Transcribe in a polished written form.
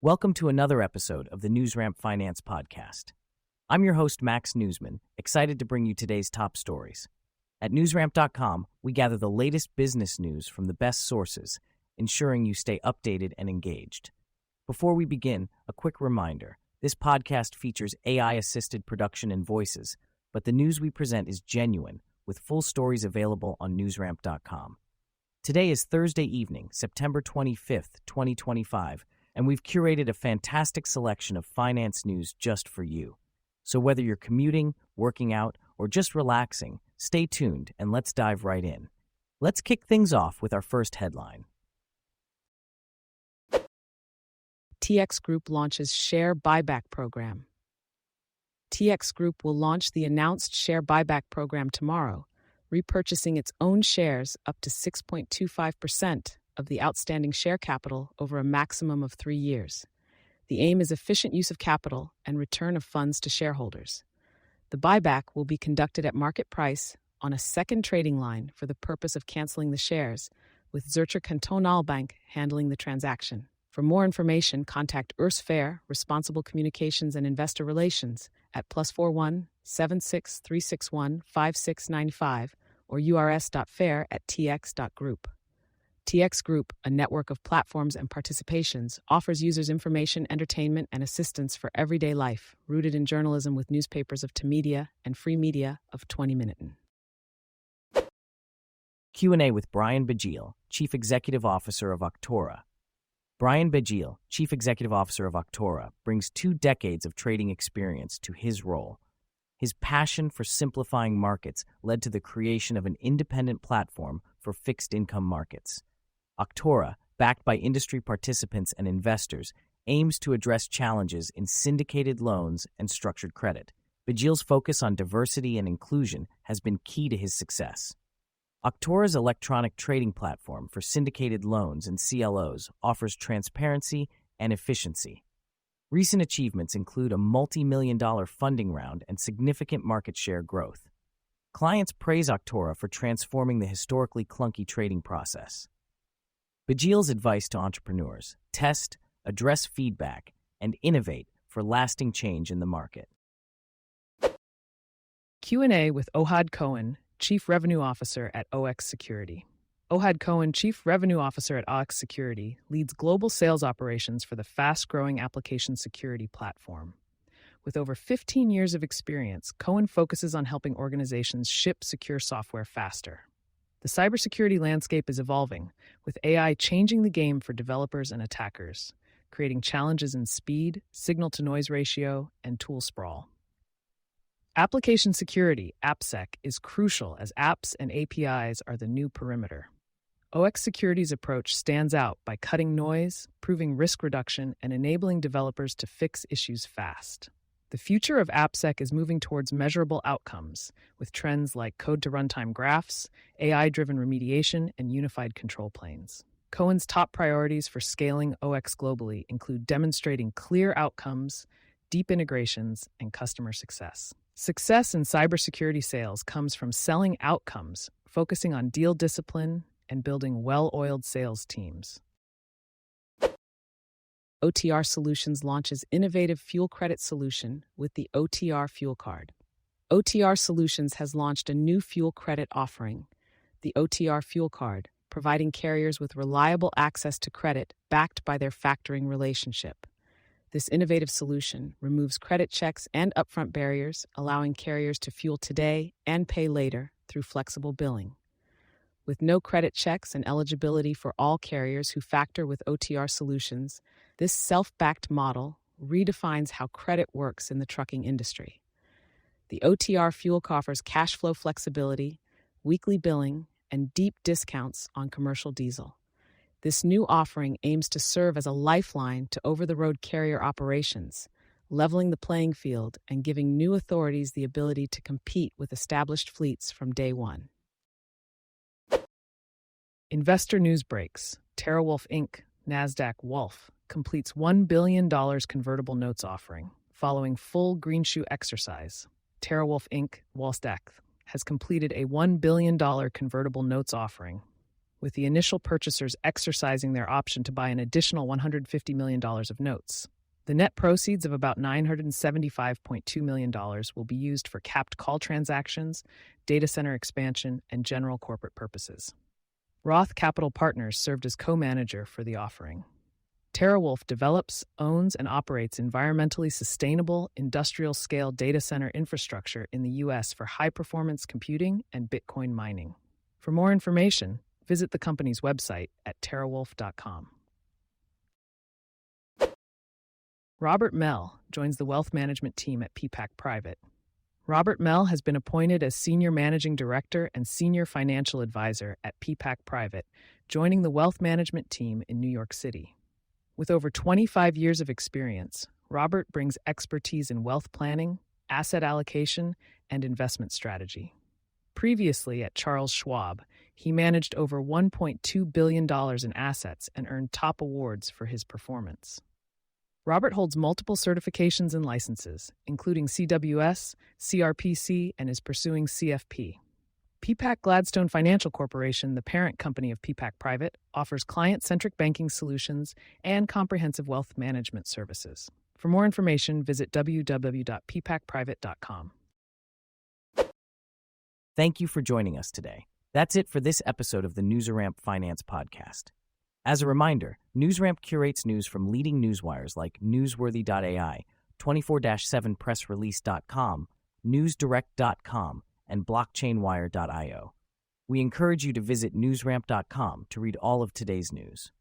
Welcome to another episode of the NewsRamp Finance Podcast. I'm your host, Max Newsman, excited to bring you today's top stories. At newsramp.com, we gather the latest business news from the best sources, ensuring you stay updated and engaged. Before we begin, a quick reminder. This podcast features AI-assisted production and voices, but the news we present is genuine, with full stories available on newsramp.com. Today is Thursday evening, September 25th, 2025, and we've curated a fantastic selection of finance news just for you. So whether you're commuting, working out, or just relaxing, stay tuned and let's dive right in. Let's kick things off with our first headline. TX Group launches share buyback program. TX Group will launch the announced share buyback program tomorrow, repurchasing its own shares up to 6.25% of the outstanding share capital over a maximum of 3 years. The aim is efficient use of capital and return of funds to shareholders. The buyback will be conducted at market price on a second trading line for the purpose of canceling the shares, with Zürcher Kantonalbank handling the transaction. For more information, contact Urs Fair, Responsible Communications and Investor Relations at +41 76 361 5695 or urs.fair@tx.group. TX Group, a network of platforms and participations, offers users information, entertainment, and assistance for everyday life, rooted in journalism with newspapers of Tamedia and free media of 20 Minuten. Q&A with Brian Bajil, Chief Executive Officer of Octaura. Brian Bajil, Chief Executive Officer of Octaura, brings 2 decades of trading experience to his role. His passion for simplifying markets led to the creation of an independent platform for fixed-income markets. Octaura, backed by industry participants and investors, aims to address challenges in syndicated loans and structured credit. Bajil's focus on diversity and inclusion has been key to his success. Octaura's electronic trading platform for syndicated loans and CLOs offers transparency and efficiency. Recent achievements include a multi-million-dollar funding round and significant market share growth. Clients praise Octaura for transforming the historically clunky trading process. Bajil's advice to entrepreneurs: test, address feedback, and innovate for lasting change in the market. Q&A with Ohad Cohen, Chief Revenue Officer at OX Security. Ohad Cohen, Chief Revenue Officer at OX Security, leads global sales operations for the fast-growing application security platform. With over 15 years of experience, Cohen focuses on helping organizations ship secure software faster. The cybersecurity landscape is evolving, with AI changing the game for developers and attackers, creating challenges in speed, signal-to-noise ratio, and tool sprawl. Application security, AppSec, is crucial as apps and APIs are the new perimeter. OX Security's approach stands out by cutting noise, proving risk reduction, and enabling developers to fix issues fast. The future of AppSec is moving towards measurable outcomes, with trends like code-to-runtime graphs, AI-driven remediation, and unified control planes. Cohen's top priorities for scaling OX globally include demonstrating clear outcomes, deep integrations, and customer success. Success in cybersecurity sales comes from selling outcomes, focusing on deal discipline, and building well-oiled sales teams. OTR Solutions launches innovative fuel credit solution with the OTR Fuel Card. OTR Solutions has launched a new fuel credit offering, the OTR Fuel Card, providing carriers with reliable access to credit backed by their factoring relationship. This innovative solution removes credit checks and upfront barriers, allowing carriers to fuel today and pay later through flexible billing. With no credit checks and eligibility for all carriers who factor with OTR Solutions, this self-backed model redefines how credit works in the trucking industry. The OTR Fuel offers cash flow flexibility, weekly billing, and deep discounts on commercial diesel. This new offering aims to serve as a lifeline to over-the-road carrier operations, leveling the playing field and giving new authorities the ability to compete with established fleets from day one. Investor news breaks. TeraWulf Inc., NASDAQ Wolf, completes $1 billion convertible notes offering. Following full greenshoe exercise, TeraWulf Inc., NASDAQ, has completed a $1 billion convertible notes offering. with the initial purchasers exercising their option to buy an additional $150 million of notes. The net proceeds of about $975.2 million will be used for capped call transactions, data center expansion, and general corporate purposes. Roth Capital Partners served as co-manager for the offering. TeraWulf develops, owns, and operates environmentally sustainable, industrial-scale data center infrastructure in the U.S. for high-performance computing and Bitcoin mining. For more information, visit the company's website at terawulf.com. Robert Melle joins the wealth management team at Peapack Private. Robert Melle has been appointed as Senior Managing Director and Senior Financial Advisor at Peapack Private, joining the wealth management team in New York City. With over 25 years of experience, Robert brings expertise in wealth planning, asset allocation, and investment strategy. Previously at Charles Schwab, he managed over $1.2 billion in assets and earned top awards for his performance. Robert holds multiple certifications and licenses, including CWS, CRPC, and is pursuing CFP. Peapack Gladstone Financial Corporation, the parent company of Peapack Private, offers client-centric banking solutions and comprehensive wealth management services. For more information, visit www.peapackprivate.com. Thank you for joining us today. That's it for this episode of the NewsRamp Finance Podcast. As a reminder, NewsRamp curates news from leading newswires like Newsworthy.ai, 24/7pressrelease.com, NewsDirect.com, and blockchainwire.io. We encourage you to visit newsramp.com to read all of today's news.